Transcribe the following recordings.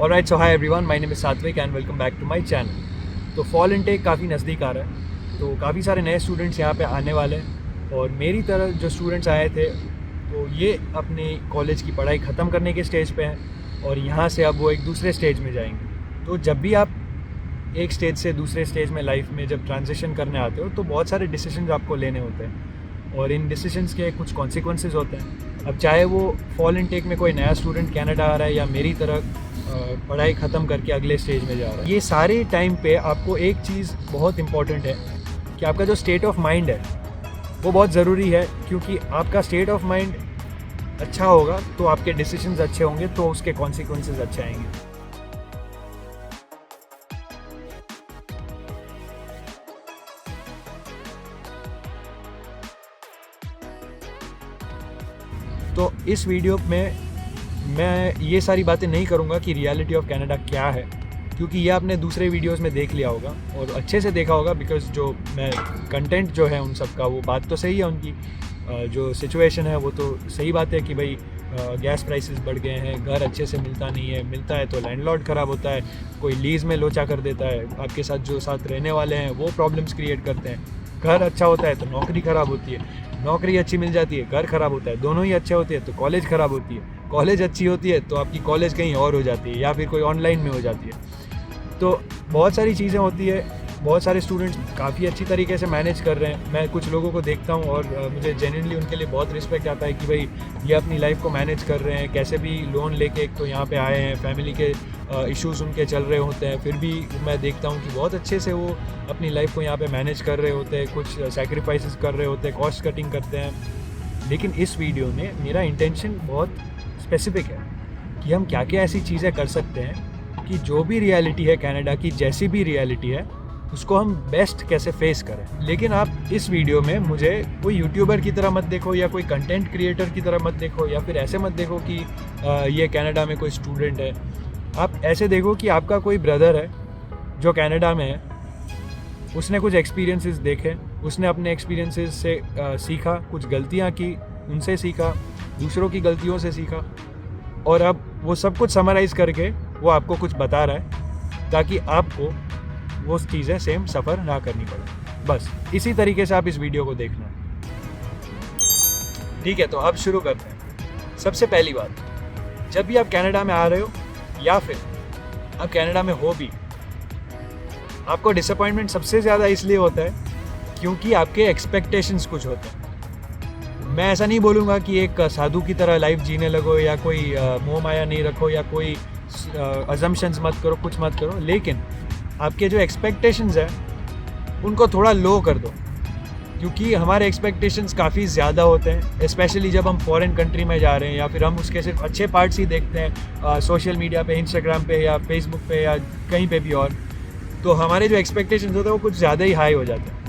Alright, so hi everyone, my name is Satvik and welcome back to my channel। तो fall intake काफ़ी नज़दीक आ रहा है, तो काफ़ी सारे नए स्टूडेंट्स यहाँ पे आने वाले हैं और मेरी तरह जो स्टूडेंट्स आए थे तो ये अपने कॉलेज की पढ़ाई ख़त्म करने के स्टेज पे हैं और यहाँ से अब वो एक दूसरे स्टेज में जाएंगे। तो जब भी आप एक स्टेज से दूसरे स्टेज में लाइफ में जब ट्रांजिशन करने आते हो तो बहुत सारे डिसीजंस आपको लेने होते हैं और इन डिसीजंस के कुछ कॉन्सिक्वेंसेस होते हैं। अब चाहे वो फॉल इनटेक में कोई नया स्टूडेंट कनाडा आ रहा है या मेरी तरह पढ़ाई ख़त्म करके अगले स्टेज में जा रहा है, ये सारे टाइम पे आपको एक चीज़ बहुत इम्पॉर्टेंट है कि आपका जो स्टेट ऑफ माइंड है वो बहुत ज़रूरी है, क्योंकि आपका स्टेट ऑफ माइंड अच्छा होगा तो आपके डिसीजंस अच्छे होंगे, तो उसके कॉन्सिक्वेंसेस अच्छे आएंगे। तो इस वीडियो में मैं ये सारी बातें नहीं करूँगा कि रियलिटी ऑफ कनाडा क्या है, क्योंकि ये आपने दूसरे वीडियोस में देख लिया होगा और अच्छे से देखा होगा, बिकॉज़ जो मैं कंटेंट जो है उन सब का वो बात तो सही है उनकी, जो सिचुएशन है वो तो सही बात है कि भाई गैस प्राइसेस बढ़ गए हैं, घर अच्छे से मिलता नहीं है, मिलता है तो लैंडलॉर्ड ख़राब होता है, कोई लीज़ में लोचा कर देता है, आपके साथ जो साथ रहने वाले हैं वो प्रॉब्लम्स क्रिएट करते हैं, घर अच्छा होता है तो नौकरी ख़राब होती है, नौकरी अच्छी मिल जाती है घर ख़राब होता है, दोनों ही अच्छे होते हैं तो कॉलेज ख़राब होती है, कॉलेज अच्छी होती है तो आपकी कॉलेज कहीं और हो जाती है या फिर कोई ऑनलाइन में हो जाती है। तो बहुत सारी चीज़ें होती है, बहुत सारे स्टूडेंट्स काफ़ी अच्छी तरीके से मैनेज कर रहे हैं। मैं कुछ लोगों को देखता हूँ और मुझे जेन्युइनली उनके लिए बहुत रिस्पेक्ट आता है कि भाई ये अपनी लाइफ को मैनेज कर रहे हैं, कैसे भी लोन लेके एक तो यहाँ पे आए हैं, फैमिली के इश्यूज़ उनके चल रहे होते हैं, फिर भी मैं देखता हूँ कि बहुत अच्छे से वो अपनी लाइफ को यहाँ पे मैनेज कर रहे होते हैं, कुछ सैक्रिफाइसेस कर रहे होते हैं, कॉस्ट कटिंग करते हैं। लेकिन इस वीडियो में मेरा इंटेंशन बहुत स्पेसिफिक है कि हम क्या क्या ऐसी चीज़ें कर सकते हैं कि जो भी रियलिटी है कनाडा की, जैसी भी रियलिटी है उसको हम बेस्ट कैसे फेस करें। लेकिन आप इस वीडियो में मुझे कोई यूट्यूबर की तरह मत देखो या कोई कंटेंट क्रिएटर की तरह मत देखो या फिर ऐसे मत देखो कि ये कनाडा में कोई स्टूडेंट है। आप ऐसे देखो कि आपका कोई ब्रदर है जो कनाडा में है, उसने कुछ एक्सपीरियंसेस देखे, उसने अपने एक्सपीरियंसेस से सीखा, कुछ गलतियाँ की उनसे सीखा, दूसरों की गलतियों से सीखा और अब वो सब कुछ समराइज़ करके वो आपको कुछ बता रहा है ताकि आपको वो चीज़ें सेम सफ़र ना करनी पड़े। बस इसी तरीके से आप इस वीडियो को देखना। ठीक है, तो अब शुरू करते हैं। सबसे पहली बात, जब भी आप कनाडा में आ रहे हो या फिर आप कनाडा में हो भी, आपको डिसअपॉइंटमेंट सबसे ज़्यादा इसलिए होता है क्योंकि आपके एक्सपेक्टेशंस कुछ होते हैं। मैं ऐसा नहीं बोलूँगा कि एक साधु की तरह लाइफ जीने लगो या कोई मोह माया नहीं रखो या कोई अजम्पशंस मत करो, कुछ मत करो, लेकिन आपके जो एक्सपेक्टेशंस हैं उनको थोड़ा लो कर दो, क्योंकि हमारे एक्सपेक्टेशंस काफ़ी ज़्यादा होते हैं, स्पेशली जब हम फॉरेन कंट्री में जा रहे हैं या फिर हम उसके सिर्फ अच्छे पार्ट्स ही देखते हैं सोशल मीडिया पे, इंस्टाग्राम पे या फेसबुक पे या कहीं पे भी और, तो हमारे जो एक्सपेक्टेशंस होते हैं वो कुछ ज़्यादा ही हाई हो जाते हैं।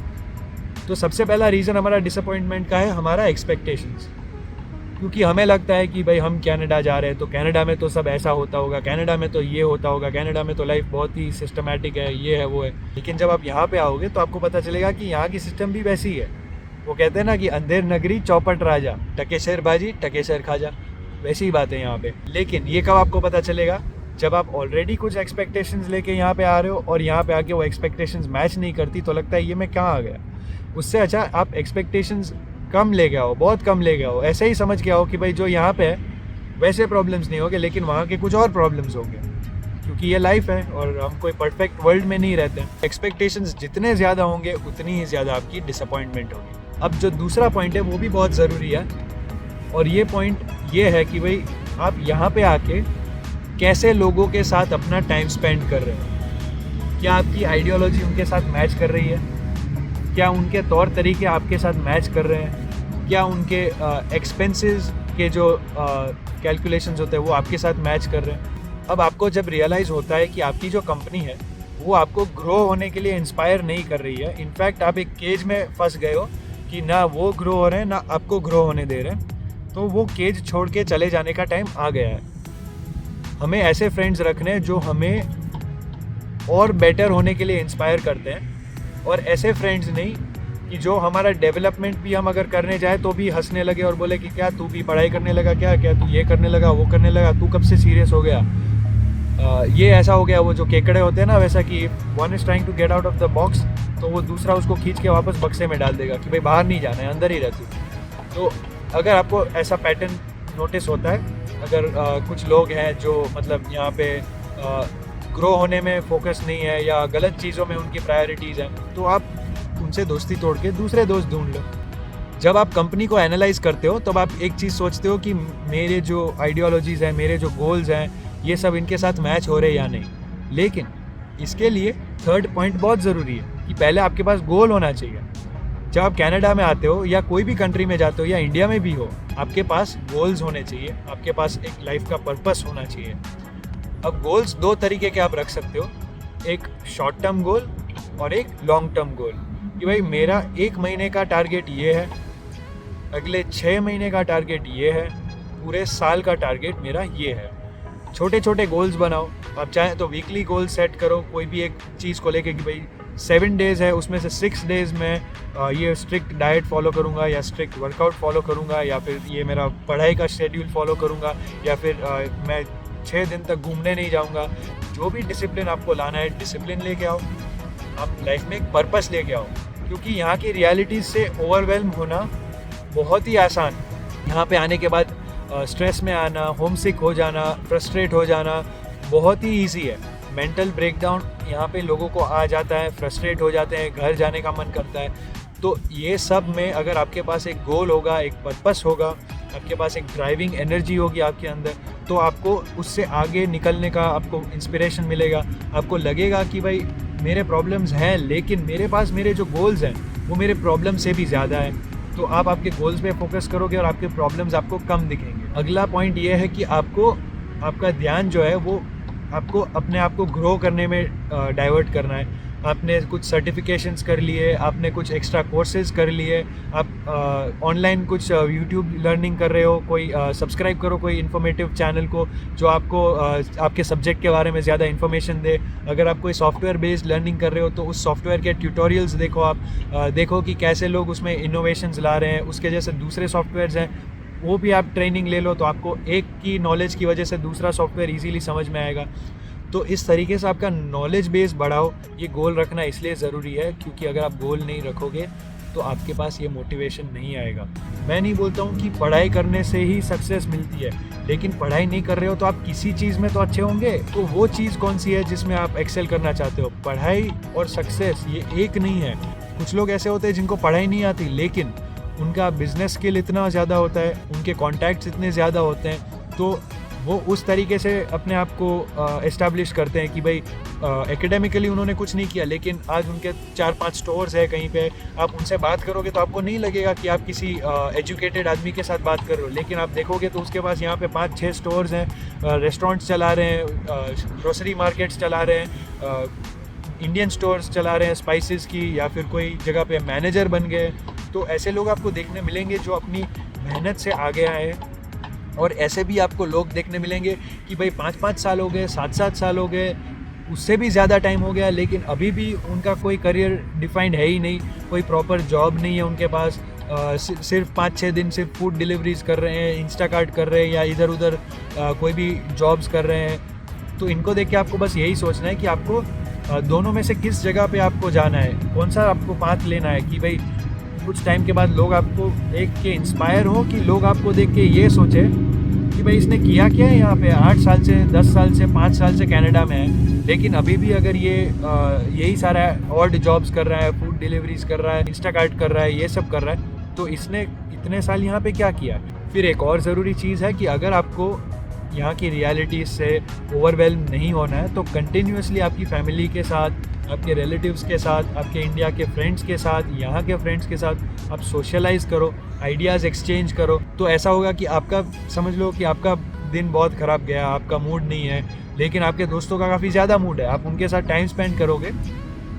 तो सबसे पहला रीज़न हमारा डिसअपॉइंटमेंट का है हमारा एक्सपेक्टेशंस, क्योंकि हमें लगता है कि भाई हम कनाडा जा रहे हैं तो कनाडा में तो सब ऐसा होता होगा, कनाडा में तो ये होता होगा, कनाडा में तो लाइफ बहुत ही सिस्टमैटिक है, ये है वो है। लेकिन जब आप यहाँ पे आओगे तो आपको पता चलेगा कि यहाँ की सिस्टम भी वैसी ही है। वो कहते हैं ना कि अंधेर नगरी चौपट राजा, टकेसर बाजी टकेसर खाजा, वैसी ही बात है यहाँ पे। लेकिन ये कब आपको पता चलेगा? जब आप ऑलरेडी कुछ एक्सपेक्टेशंस लेके यहाँ पे आ रहे हो और यहाँ पे आके वो एक्सपेक्टेशंस मैच नहीं करती तो लगता है ये मैं कहाँ आ गया। उससे अच्छा आप एक्सपेक्टेशंस कम ले गया हो, बहुत कम ले गया हो, ऐसे ही समझ गया हो कि भाई जो यहाँ पे है वैसे प्रॉब्लम्स नहीं होंगे लेकिन वहाँ के कुछ और प्रॉब्लम्स होंगे, क्योंकि ये लाइफ है और हम कोई परफेक्ट वर्ल्ड में नहीं रहते। एक्सपेक्टेशंस जितने ज़्यादा होंगे उतनी ही ज़्यादा आपकी डिसअपॉइंटमेंट होगी। अब जो दूसरा पॉइंट है वो भी बहुत ज़रूरी है और ये पॉइंट ये है कि भाई आप यहाँ पे आके कैसे लोगों के साथ अपना टाइम स्पेंड कर रहे हो। क्या आपकी आइडियोलॉजी उनके साथ मैच कर रही है? क्या उनके तौर तरीके आपके साथ मैच कर रहे हैं? क्या उनके एक्सपेंसेस के जो कैलकुलेशंस होते हैं वो आपके साथ मैच कर रहे हैं? अब आपको जब रियलाइज़ होता है कि आपकी जो कंपनी है वो आपको ग्रो होने के लिए इंस्पायर नहीं कर रही है, इनफैक्ट आप एक केज में फंस गए हो कि ना वो ग्रो हो रहे हैं ना आपको ग्रो होने दे रहे हैं, तो वो केज छोड़ के चले जाने का टाइम आ गया है। हमें ऐसे फ्रेंड्स रखने जो हमें और बेटर होने के लिए इंस्पायर करते हैं, और ऐसे फ्रेंड्स नहीं कि जो हमारा डेवलपमेंट भी हम अगर करने जाए तो भी हंसने लगे और बोले कि क्या तू भी पढ़ाई करने लगा, क्या क्या तू ये करने लगा, वो करने लगा, तू कब से सीरियस हो गया। ये ऐसा हो गया, वो जो केकड़े होते हैं ना, वैसा कि one is trying to get out of the box, तो वो दूसरा उसको खींच के वापस बक्से में डाल देगा कि भाई बाहर नहीं जाना है, अंदर ही रहती। तो अगर आपको ऐसा पैटर्न नोटिस होता है, अगर कुछ लोग हैं जो मतलब यहाँ पे ग्रो होने में फोकस नहीं है या गलत चीज़ों में उनकी प्रायोरिटीज़ हैं, तो आप उनसे दोस्ती तोड़ के दूसरे दोस्त ढूंढ लो। जब आप कंपनी को एनालाइज करते हो तब आप एक चीज़ सोचते हो कि मेरे जो आइडियोलॉजीज़ हैं, मेरे जो गोल्स हैं, ये सब इनके साथ मैच हो रहे या नहीं। लेकिन इसके लिए थर्ड पॉइंट बहुत ज़रूरी है कि पहले आपके पास गोल होना चाहिए। जब आप कनाडा में आते हो या कोई भी कंट्री में जाते हो या इंडिया में भी हो, आपके पास गोल्स होने चाहिए, आपके पास एक लाइफ का पर्पस होना चाहिए। अब गोल्स दो तरीके के आप रख सकते हो, एक शॉर्ट टर्म गोल और एक लॉन्ग टर्म गोल, कि भाई मेरा 1 महीने का टारगेट ये है, अगले 6 महीने का टारगेट ये है, पूरे साल का टारगेट मेरा ये है। छोटे छोटे गोल्स बनाओ। आप चाहें तो वीकली गोल सेट करो कोई भी एक चीज़ को लेके कि भाई 7 डेज़ है, उसमें से 6 डेज़ में ये स्ट्रिक्ट डाइट फॉलो करूँगा या स्ट्रिक्ट वर्कआउट फॉलो करूँगा, या फिर ये मेरा पढ़ाई का शेड्यूल फॉलो करूँगा, या फिर मैं 6 दिन तक घूमने नहीं जाऊँगा। जो भी डिसिप्लिन आपको लाना है, डिसिप्लिन लेके आओ। आप लाइफ में एक पर्पस लेके आओ, क्योंकि यहाँ की रियलिटीज़ से ओवरवेल्म होना बहुत ही आसान। यहाँ पे आने के बाद स्ट्रेस में आना, होमसिक हो जाना, फ्रस्ट्रेट हो जाना बहुत ही ईजी है। मेंटल ब्रेकडाउन यहाँ पे लोगों को आ जाता है, फ्रस्ट्रेट हो जाते हैं, घर जाने का मन करता है। तो ये सब में अगर आपके पास एक गोल होगा, एक पर्पस होगा, आपके पास एक ड्राइविंग एनर्जी होगी आपके अंदर, तो आपको उससे आगे निकलने का आपको इंस्पिरेशन मिलेगा। आपको लगेगा कि भाई मेरे प्रॉब्लम्स हैं, लेकिन मेरे पास मेरे जो गोल्स हैं वो मेरे प्रॉब्लम से भी ज़्यादा है। तो आप आपके गोल्स पे फोकस करोगे और आपके प्रॉब्लम्स आपको कम दिखेंगे। अगला पॉइंट ये है कि आपको आपका ध्यान जो है वो आपको अपने आप को ग्रो करने में डाइवर्ट करना है। आपने कुछ सर्टिफिकेशंस कर लिए, आपने कुछ एक्स्ट्रा कोर्सेज कर लिए, आप ऑनलाइन कुछ यूट्यूब लर्निंग कर रहे हो, कोई सब्सक्राइब करो कोई इन्फॉर्मेटिव चैनल को जो आपको आपके सब्जेक्ट के बारे में ज़्यादा इन्फॉर्मेशन दे। अगर आप कोई सॉफ्टवेयर बेस्ड लर्निंग कर रहे हो तो उस सॉफ्टवेयर के ट्यूटोरियल्स देखो। आप देखो कि कैसे लोग उसमें इनोवेशंस ला रहे हैं, उसके जैसे दूसरे सॉफ्टवेयर्स हैं वो भी आप ट्रेनिंग ले लो, तो आपको एक की नॉलेज की वजह से दूसरा सॉफ्टवेयर इजीली समझ में आएगा। तो इस तरीके से आपका नॉलेज बेस बढ़ाओ। ये गोल रखना इसलिए ज़रूरी है क्योंकि अगर आप गोल नहीं रखोगे तो आपके पास ये मोटिवेशन नहीं आएगा। मैं नहीं बोलता हूँ कि पढ़ाई करने से ही सक्सेस मिलती है, लेकिन पढ़ाई नहीं कर रहे हो तो आप किसी चीज़ में तो अच्छे होंगे। तो वो चीज़ कौन सी है जिसमें आप एक्सेल करना चाहते हो? पढ़ाई और सक्सेस ये एक नहीं है। कुछ लोग ऐसे होते हैं जिनको पढ़ाई नहीं आती, लेकिन उनका बिजनेस स्किल इतना ज़्यादा होता है, उनके कॉन्टैक्ट्स इतने ज़्यादा होते हैं, तो वो उस तरीके से अपने आप को एस्टैब्लिश करते हैं कि भाई एकेडमिकली उन्होंने कुछ नहीं किया, लेकिन आज उनके 4-5 स्टोर्स है कहीं पे। आप उनसे बात करोगे तो आपको नहीं लगेगा कि आप किसी एजुकेटेड आदमी के साथ बात कर रहे हो, लेकिन आप देखोगे तो उसके पास यहाँ पे 5-6 स्टोर्स हैं, रेस्टोरेंट्स चला रहे हैं, ग्रोसरी मार्केट्स चला रहे हैं, इंडियन स्टोर्स चला रहे हैं स्पाइसेस की, या फिर कोई जगह पे मैनेजर बन गए। तो ऐसे लोग आपको देखने मिलेंगे जो अपनी मेहनत से आगे आए हैं। और ऐसे भी आपको लोग देखने मिलेंगे कि भाई 5-5 साल हो गए, 7-7 साल हो गए, उससे भी ज़्यादा टाइम हो गया, लेकिन अभी भी उनका कोई करियर डिफाइंड है ही नहीं, कोई प्रॉपर जॉब नहीं है उनके पास। सिर्फ 5-6 दिन सिर्फ फूड डिलीवरीज कर रहे हैं, इंस्टाकार्ट कर रहे हैं, या इधर उधर कोई भी जॉब्स कर रहे हैं। तो इनको देख के आपको बस यही सोचना है कि आपको दोनों में से किस जगह पे आपको जाना है, कौन सा आपको पाथ लेना है, कि भाई कुछ टाइम के बाद लोग आपको देख के इंस्पायर हो, कि लोग आपको देख के ये सोचे कि भाई इसने किया क्या है यहाँ पे, 8 साल से, 10 साल से, 5 साल से कनाडा में है, लेकिन अभी भी अगर ये यही सारा ऑड जॉब्स कर रहा है, फूड डिलीवरीज कर रहा है, इंस्टाकार्ट कर रहा है, ये सब कर रहा है, तो इसने इतने साल यहाँ पे क्या किया। फिर एक और ज़रूरी चीज़ है कि अगर आपको यहाँ की रियलिटीज़ से ओवरवेल्म नहीं होना है तो कंटिन्यूसली आपकी फैमिली के साथ, आपके रिलेटिव्स के साथ, आपके इंडिया के फ्रेंड्स के साथ, यहाँ के फ्रेंड्स के साथ आप सोशलाइज़ करो, आइडियाज़ एक्सचेंज करो। तो ऐसा होगा कि आपका, समझ लो कि आपका दिन बहुत ख़राब गया, आपका मूड नहीं है, लेकिन आपके दोस्तों का काफ़ी ज़्यादा मूड है, आप उनके साथ टाइम स्पेंड करोगे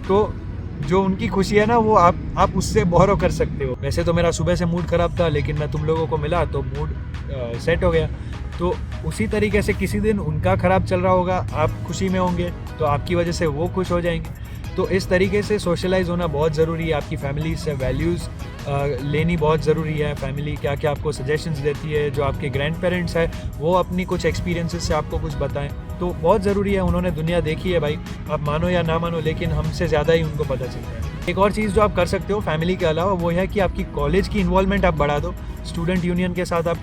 तो जो उनकी खुशी है ना वो आप उससे बोरो कर सकते हो। वैसे तो मेरा सुबह से मूड ख़राब था, लेकिन मैं तुम लोगों को मिला तो मूड सेट हो गया। तो उसी तरीके से किसी दिन उनका ख़राब चल रहा होगा, आप खुशी में होंगे तो आपकी वजह से वो खुश हो जाएंगे। तो इस तरीके से सोशलाइज होना बहुत ज़रूरी है। आपकी फैमिली से वैल्यूज़ लेनी बहुत ज़रूरी है। फैमिली क्या क्या आपको सजेशंस देती है, जो आपके ग्रैंड पेरेंट्स हैं वो अपनी कुछ एक्सपीरियंसेस से आपको कुछ बताएं। तो बहुत ज़रूरी है, उन्होंने दुनिया देखी है भाई, आप मानो या ना मानो, लेकिन हमसे ज़्यादा ही उनको पता चलता है। एक और चीज़ जो आप कर सकते हो फैमिली के अलावा, वो है कि आपकी कॉलेज की इन्वॉल्वमेंट आप बढ़ा दो। स्टूडेंट यूनियन के साथ आप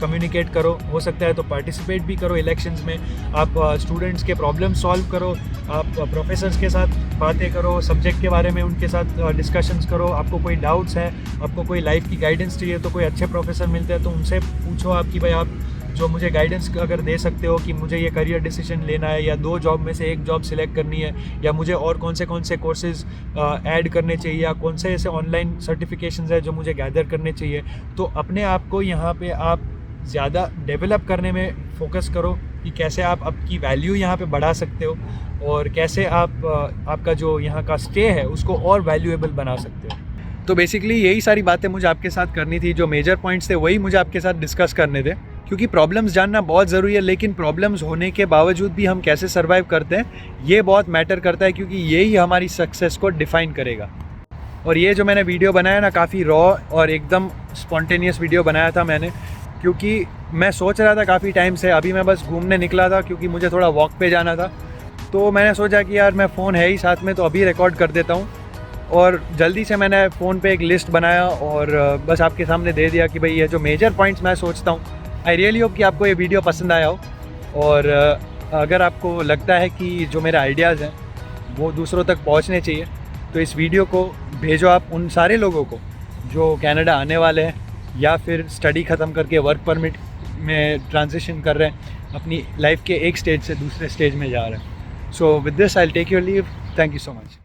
कम्युनिकेट करो, हो सकता है तो पार्टिसिपेट भी करो इलेक्शंस में। आप स्टूडेंट्स के प्रॉब्लम सॉल्व करो, आप प्रोफेसर्स के साथ बातें करो, सब्जेक्ट के बारे में उनके साथ डिस्कशंस करो। आपको कोई डाउट्स है, आपको कोई लाइफ की गाइडेंस चाहिए, तो कोई अच्छे प्रोफेसर मिलते हैं तो उनसे पूछो आप कि भाई आप जो मुझे गाइडेंस अगर दे सकते हो कि मुझे ये करियर डिसीजन लेना है, या 2 जॉब में से 1 जॉब सिलेक्ट करनी है, या मुझे और कौन से कोर्सेज ऐड करने चाहिए, या कौन से ऐसे ऑनलाइन सर्टिफिकेशंस है जो मुझे गैदर करने चाहिए। तो अपने आप को यहाँ पे आप ज़्यादा डेवलप करने में फोकस करो कि कैसे आप आपकी वैल्यू यहाँ पे बढ़ा सकते हो, और कैसे आप आपका जो यहाँ का स्टे है उसको और वैल्यूएबल बना सकते हो। तो बेसिकली यही सारी बातें मुझे आपके साथ करनी थी, जो मेजर पॉइंट्स थे वही मुझे आपके साथ डिस्कस करने थे, क्योंकि प्रॉब्लम्स जानना बहुत ज़रूरी है, लेकिन प्रॉब्लम्स होने के बावजूद भी हम कैसे सर्वाइव करते हैं ये बहुत मैटर करता है, क्योंकि यही हमारी सक्सेस को डिफ़ाइन करेगा। और ये जो मैंने वीडियो बनाया ना, काफ़ी रॉ और एकदम स्पॉन्टेनियस वीडियो बनाया था मैंने, क्योंकि मैं सोच रहा था काफ़ी टाइम से, अभी मैं बस घूमने निकला था क्योंकि मुझे थोड़ा वॉक पे जाना था, तो मैंने सोचा कि यार मैं फ़ोन है ही साथ में, तो अभी रिकॉर्ड कर देता हूँ। और जल्दी से मैंने फ़ोन पे एक लिस्ट बनाया और बस आपके सामने दे दिया कि भाई ये जो मेजर पॉइंट्स मैं सोचता हूँ। आई रियली होप कि आपको ये वीडियो पसंद आया हो, और अगर आपको लगता है कि जो मेरे आइडियाज़ हैं वो दूसरों तक पहुँचने चाहिए, तो इस वीडियो को भेजो आप उन सारे लोगों को जो कनाडा आने वाले हैं, या फिर स्टडी ख़त्म करके वर्क परमिट में ट्रांजिशन कर रहे हैं, अपनी लाइफ के एक स्टेज से दूसरे स्टेज में जा रहे हैं। So with this I will take your leave. Thank you so much.